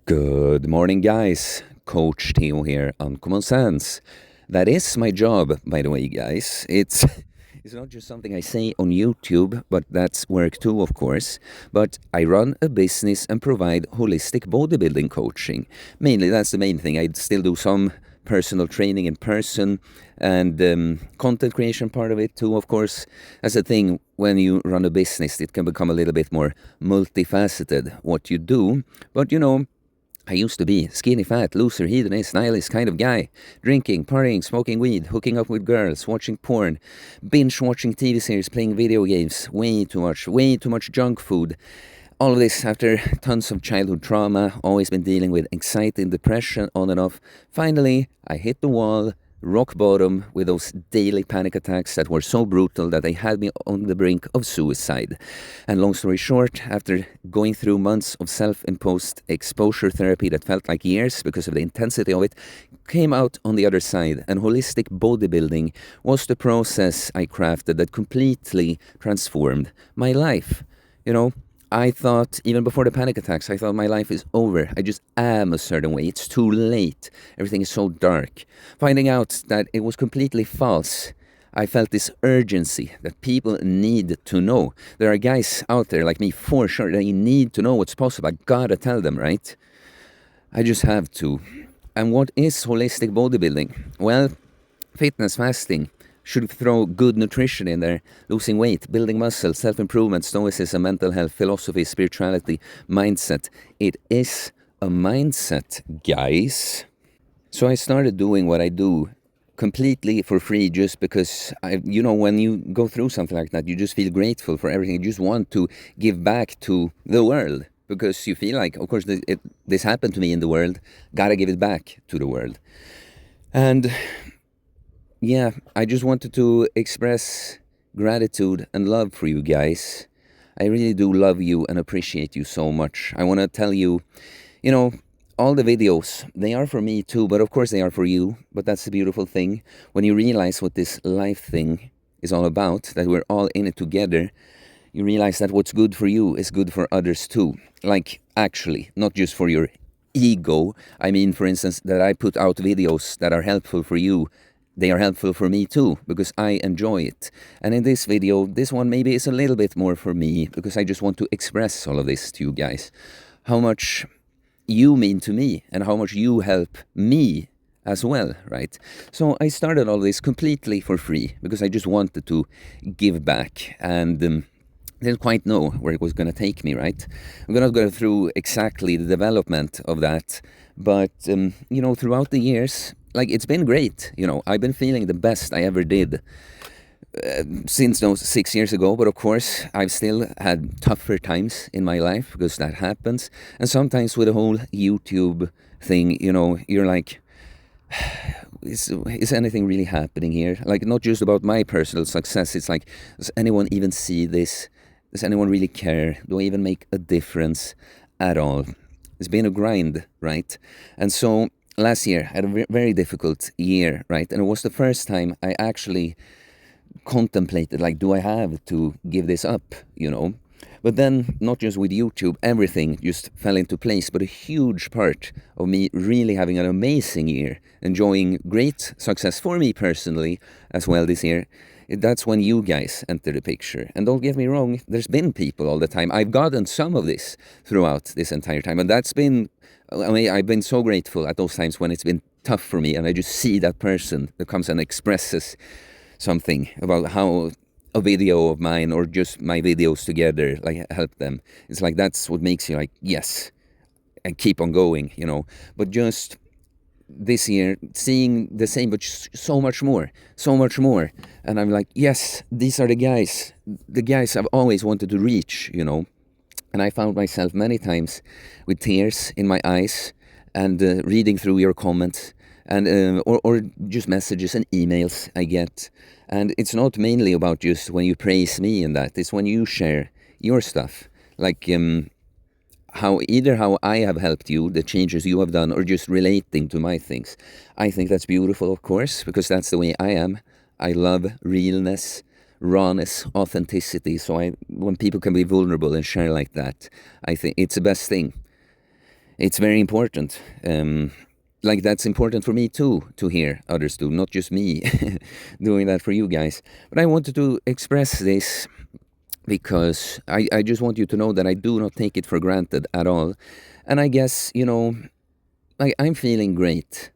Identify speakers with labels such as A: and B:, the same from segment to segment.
A: Good morning, guys. Coach Theo here on Common Sense. That is my job, by the way, guys. It's not just something I say on YouTube, but that's work too, of course. But I run a business and provide holistic bodybuilding coaching. Mainly, that's the main thing. I still do some personal training in person and content creation part of it too, of course. As a thing, when you run a business, it can become a little bit more multifaceted what you do. But I used to be skinny, fat, loser, hedonist, nihilist kind of guy. Drinking, partying, smoking weed, hooking up with girls, watching porn, binge watching TV series, playing video games, way too much junk food. All of this after tons of childhood trauma, always been dealing with anxiety and depression on and off. Finally, I hit the wall, rock bottom, with those daily panic attacks that were so brutal that they had me on the brink of suicide. And long story short, after going through months of self-imposed exposure therapy that felt like years because of the intensity of it, came out on the other side. And holistic bodybuilding was the process I crafted that completely transformed my life. I thought, even before the panic attacks, I thought my life is over. I just am a certain way. It's too late. Everything is so dark. Finding out that it was completely false, I felt this urgency that people need to know. There are guys out there like me, for sure, they need to know what's possible. I gotta tell them, right? I just have to. And what is holistic bodybuilding? Well, fitness, fasting, should throw good nutrition in there, losing weight, building muscle, self-improvement, stoicism, mental health, philosophy, spirituality, mindset. It is a mindset, guys. So I started doing what I do completely for free just because, when you go through something like that, you just feel grateful for everything. You just want to give back to the world because you feel like, of course, this happened to me in the world, gotta give it back to the world. And yeah, I just wanted to express gratitude and love for you guys. I really do love you and appreciate you so much. I want to tell you, all the videos, they are for me too, but of course they are for you. But that's the beautiful thing. When you realize what this life thing is all about, that we're all in it together, you realize that what's good for you is good for others too. Like, actually, not just for your ego. I mean, for instance, that I put out videos that are helpful for you. They are helpful for me too, because I enjoy it. And in this video, this one maybe is a little bit more for me, because I just want to express all of this to you guys. How much you mean to me, and how much you help me as well, right? So I started all this completely for free, because I just wanted to give back, and didn't quite know where it was going to take me, right? I'm going to go through exactly the development of that, but, throughout the years, it's been great. I've been feeling the best I ever did since those 6 years ago. But of course, I've still had tougher times in my life because that happens. And sometimes with the whole YouTube thing, you're like, is anything really happening here? Like, not just about my personal success. It's like, does anyone even see this? Does anyone really care? Do I even make a difference at all? It's been a grind, right? And so last year, I had a very difficult year, right? And it was the first time I actually contemplated, do I have to give this up, But then, not just with YouTube, everything just fell into place. But a huge part of me really having an amazing year, enjoying great success for me personally as well this year, that's when you guys enter the picture. And don't get me wrong, there's been people all the time. I've gotten some of this throughout this entire time. And that's been, I've been so grateful at those times when it's been tough for me. And I just see that person that comes and expresses something about how a video of mine or just my videos together, help them. It's that's what makes you yes, and keep on going, But just this year, seeing the same, but so much more. And I'm like, yes, these are the guys I've always wanted to reach, And I found myself many times with tears in my eyes and reading through your comments and or just messages and emails I get. And it's not mainly about just when you praise me and that. It's when you share your stuff, how I have helped you, the changes you have done, or just relating to my things. I think that's beautiful, of course, because that's the way I am. I love realness, rawness, authenticity. So when people can be vulnerable and share like that, I think it's the best thing. It's very important. Like that's important for me too to hear others do, not just me doing that for you guys. But I wanted to express this because I just want you to know that I do not take it for granted at all. And I guess, I'm feeling great.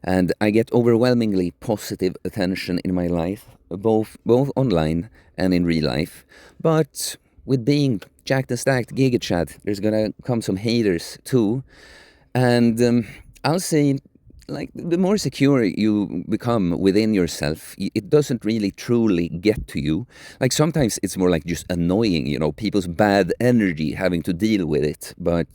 A: And I get overwhelmingly positive attention in my life, both online and in real life. But with being jacked and stacked Giga Chad, there's gonna come some haters too. And I'll say, like, the more secure you become within yourself, it doesn't really truly get to you. Like, sometimes it's more like just annoying, people's bad energy, having to deal with it, but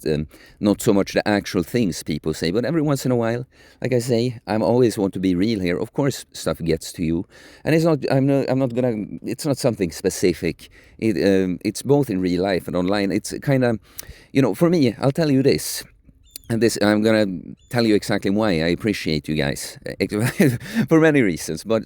A: not so much the actual things people say. But every once in a while, like I say, I'm always want to be real here. Of course, stuff gets to you, and it's not something specific. It's both in real life and online. It's kind of, for me, I'll tell you this. And this, I'm gonna tell you exactly why I appreciate you guys for many reasons. But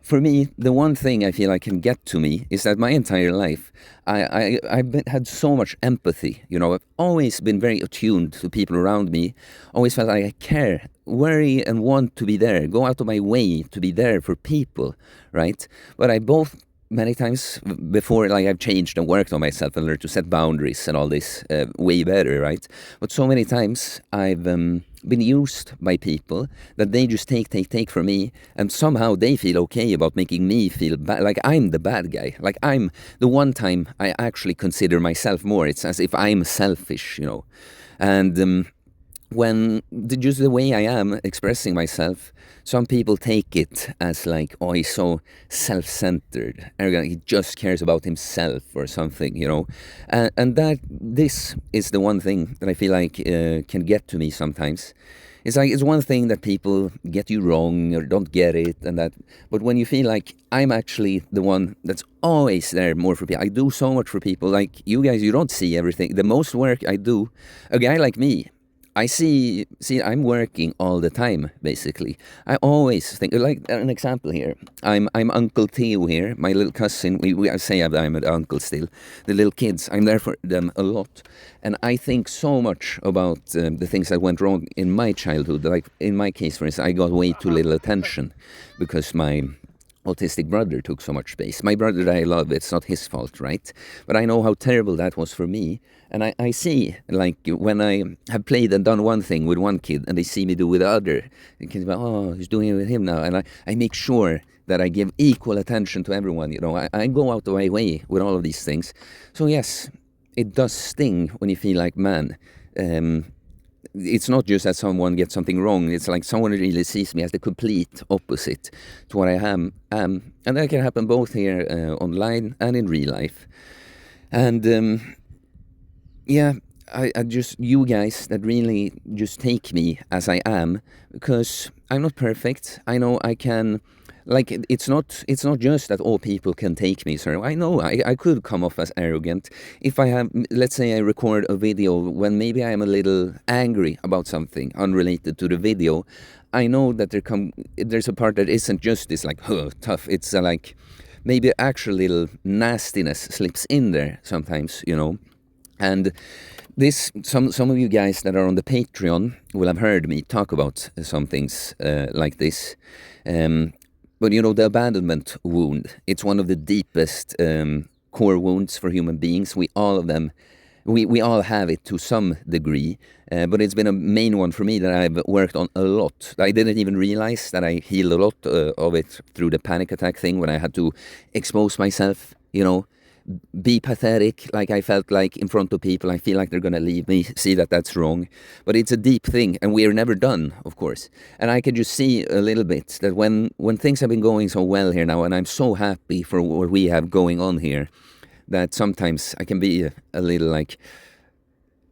A: for me, the one thing I feel like can get to me is that my entire life, I've had so much empathy. I've always been very attuned to people around me. Always felt like I care, worry, and want to be there. Go out of my way to be there for people, right? But I both many times before, like, I've changed and worked on myself and learned to set boundaries and all this way better, right? But so many times I've been used by people that they just take from me, and somehow they feel okay about making me feel bad, like I'm the bad guy, like I'm the one time I actually consider myself more. It's as if I'm selfish, and when just the way I am expressing myself, some people take it as like, oh, he's so self-centered, arrogant, he just cares about himself or something, and that this is the one thing that I feel like can get to me sometimes. It's like, it's one thing that people get you wrong or don't get it, and that, but when you feel like I'm actually the one that's always there more for people, I do so much for people, like you guys, you don't see everything, the most work I do. A guy like me, I see, I'm working all the time, basically. I always think, like an example here, I'm Uncle Theo here, my little cousin, I say I'm an uncle still, the little kids, I'm there for them a lot. And I think so much about the things that went wrong in my childhood. Like in my case, for instance, I got way too little attention because my autistic brother took so much space. My brother that I love, it's not his fault, right? But I know how terrible that was for me. And I see, like, when I have played and done one thing with one kid and they see me do with the other, the kids go, oh, he's doing it with him now. And I make sure that I give equal attention to everyone. I go out of my way with all of these things. So yes, it does sting when you feel like, man, it's not just that someone gets something wrong. It's like someone really sees me as the complete opposite to what I am. And that can happen both here online and in real life. And yeah, I just, you guys that really just take me as I am, because I'm not perfect. I know I can, like, it's not just that all people can take me, sir. I know I could come off as arrogant if I have, let's say I record a video when maybe I am a little angry about something unrelated to the video. I know that there's a part that isn't just this like, huh, tough. It's like maybe actual little nastiness slips in there sometimes, And this, some of you guys that are on the Patreon will have heard me talk about some things like this. But the abandonment wound, it's one of the deepest core wounds for human beings. We all have it to some degree, but it's been a main one for me that I've worked on a lot. I didn't even realize that I healed a lot of it through the panic attack thing when I had to expose myself, be pathetic, like I felt like in front of people. I feel like they're going to leave me, see that that's wrong. But it's a deep thing, and we're never done, of course. And I can just see a little bit that when things have been going so well here now, and I'm so happy for what we have going on here, that sometimes I can be a little like,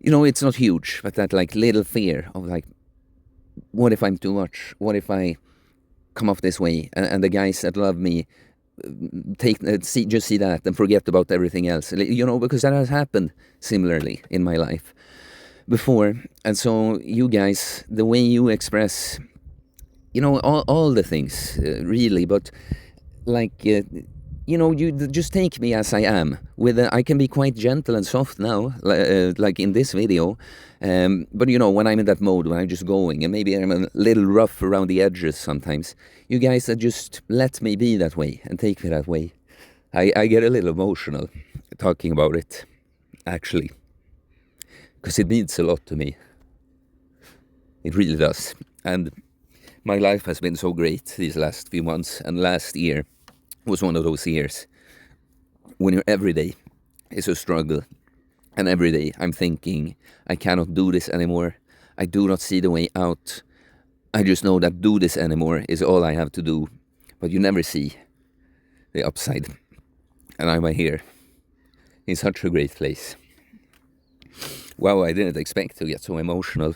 A: it's not huge, but that like little fear of like, what if I'm too much? What if I come off this way? And the guys that love me just see that and forget about everything else, because that has happened similarly in my life before. And so you guys, the way you express, all the things really, but like you just take me as I am. I can be quite gentle and soft now, like in this video. But when I'm in that mode, when I'm just going, and maybe I'm a little rough around the edges sometimes, you guys just let me be that way and take me that way. I get a little emotional talking about it, actually, because it means a lot to me. It really does. And my life has been so great these last few months, and last year was one of those years when your every day is a struggle, and every day I'm thinking, I cannot do this anymore. I do not see the way out. I just know that do this anymore is all I have to do. But you never see the upside. And I'm here in such a great place. Wow, I didn't expect to get so emotional.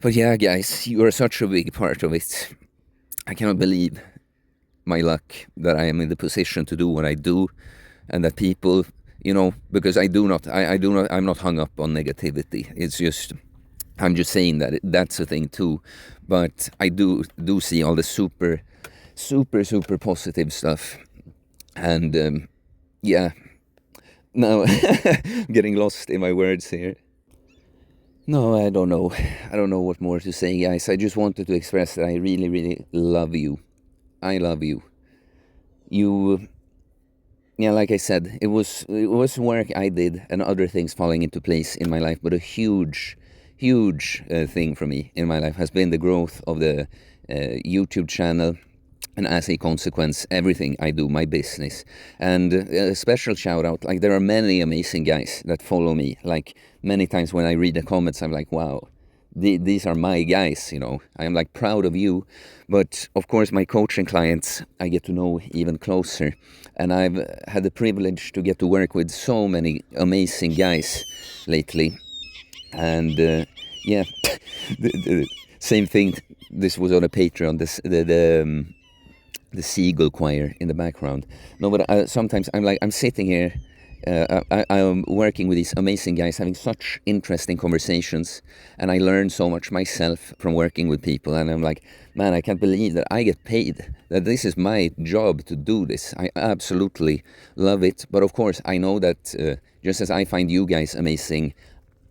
A: But yeah, guys, you are such a big part of it. I cannot believe my luck that I am in the position to do what I do, and that people, because I'm not hung up on negativity. It's just, I'm just saying that that's a thing too. But I do see all the super, super, super positive stuff. And yeah, now getting lost in my words here. No, I don't know. I don't know what more to say, guys. I just wanted to express that I really, really love you. I love you. Yeah, like I said, it was work I did and other things falling into place in my life, but a huge thing for me in my life has been the growth of the YouTube channel, and as a consequence, everything I do, my business. And a special shout out, like there are many amazing guys that follow me. Like many times when I read the comments, I'm like, wow, these are my guys, I am like proud of you. But of course, my coaching clients, I get to know even closer. And I've had the privilege to get to work with so many amazing guys lately. And yeah, the same thing. This was on a Patreon, the seagull choir in the background. No, but sometimes I'm sitting here, I'm working with these amazing guys, having such interesting conversations, and I learn so much myself from working with people, and I'm like, man, I can't believe that I get paid, that this is my job to do this. I absolutely love it. But of course, I know that just as I find you guys amazing,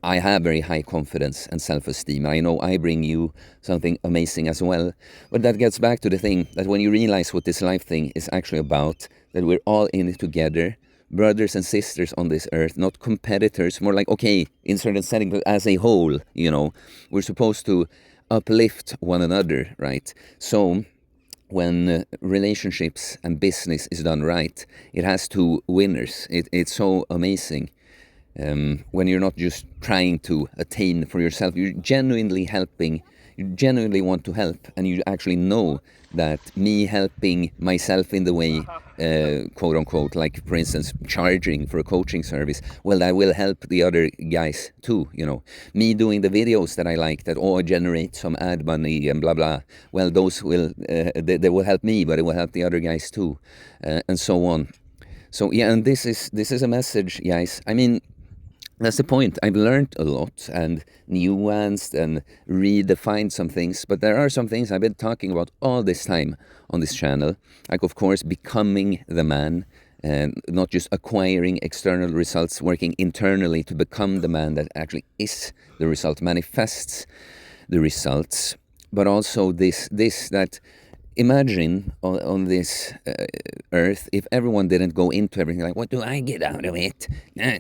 A: I have very high confidence and self-esteem. I know I bring you something amazing as well. But that gets back to the thing that when you realize what this life thing is actually about, that we're all in it together, brothers and sisters on this earth, not competitors, more like, okay, in certain settings, but as a whole, we're supposed to uplift one another, right? So when relationships and business is done right, it has two winners. It's so amazing. When you're not just trying to attain for yourself, you're genuinely helping, you genuinely want to help, and you actually know that me helping myself in the way, quote unquote, like for instance, charging for a coaching service, well, that will help the other guys too, Me doing the videos that I like, that generate some ad money and blah, blah, well, those will, they will help me, but it will help the other guys too, and so on. So yeah, and this is a message, guys. I mean, that's the point. I've learned a lot and nuanced and redefined some things, but there are some things I've been talking about all this time on this channel, like of course becoming the man, and not just acquiring external results, working internally to become the man that actually is the result, manifests the results, but also that imagine on this earth, if everyone didn't go into everything like, what do I get out of it?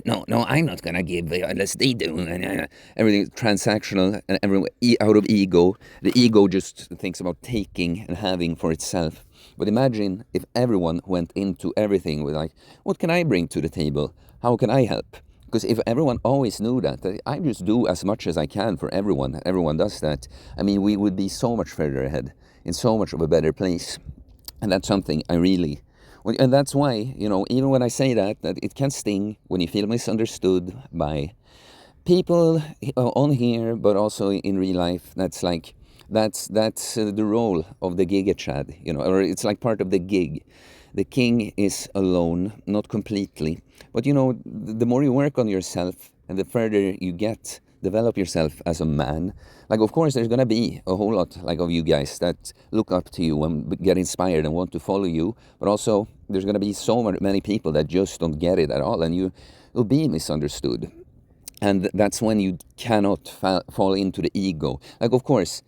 A: No, I'm not going to give unless they do. Everything transactional, and everyone out of ego. The ego just thinks about taking and having for itself. But imagine if everyone went into everything with like, what can I bring to the table? How can I help? Because if everyone always knew that I just do as much as I can for everyone, everyone does that, I mean, we would be so much further ahead, in so much of a better place. And that's something I really, and that's why, even when I say that it can sting when you feel misunderstood by people on here, but also in real life. That's like, that's the role of the giga chad, or it's like part of the gig. The king is alone, not completely. But the more you work on yourself and the further you get, develop yourself as a man. Like, of course, there's gonna be a whole lot like of you guys that look up to you and get inspired and want to follow you, but also there's gonna be so many people that just don't get it at all, and you'll be misunderstood. And that's when you cannot fall into the ego. Like, of course,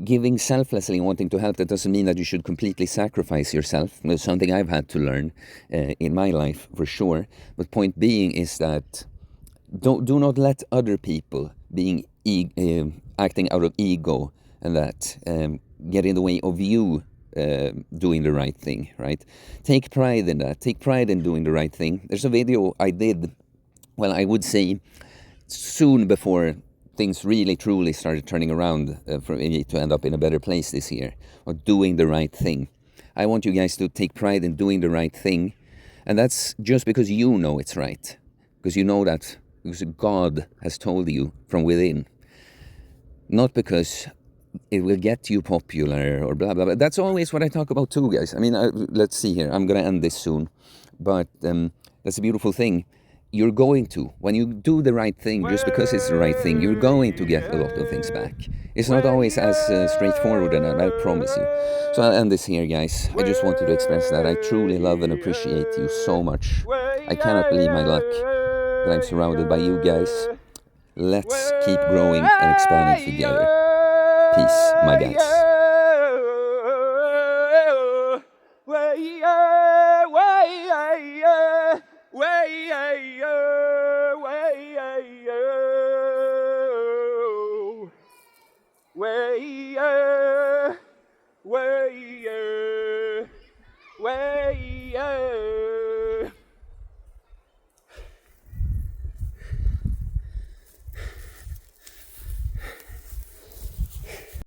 A: giving selflessly and wanting to help, that doesn't mean that you should completely sacrifice yourself. That's something I've had to learn in my life, for sure. But point being is that do not let other people being acting out of ego and that get in the way of you doing the right thing, right? Take pride in that. Take pride in doing the right thing. There's a video I did, well, I would say soon before things really truly started turning around for me to end up in a better place this year, or doing the right thing. I want you guys to take pride in doing the right thing, and that's just because you know it's right, because you know that because God has told you from within, not because it will get you popular or blah blah blah. That's always what I talk about too, guys. I mean, let's see here, I'm gonna end this soon, but that's a beautiful thing. You're going to, when you do the right thing, just because it's the right thing, you're going to get a lot of things back. It's not always as straightforward, and I promise you. So I'll end this here, guys. I just wanted to express that I truly love and appreciate you so much. I cannot believe my luck that I'm surrounded by you guys. Let's keep growing and expanding together. Peace, my guys.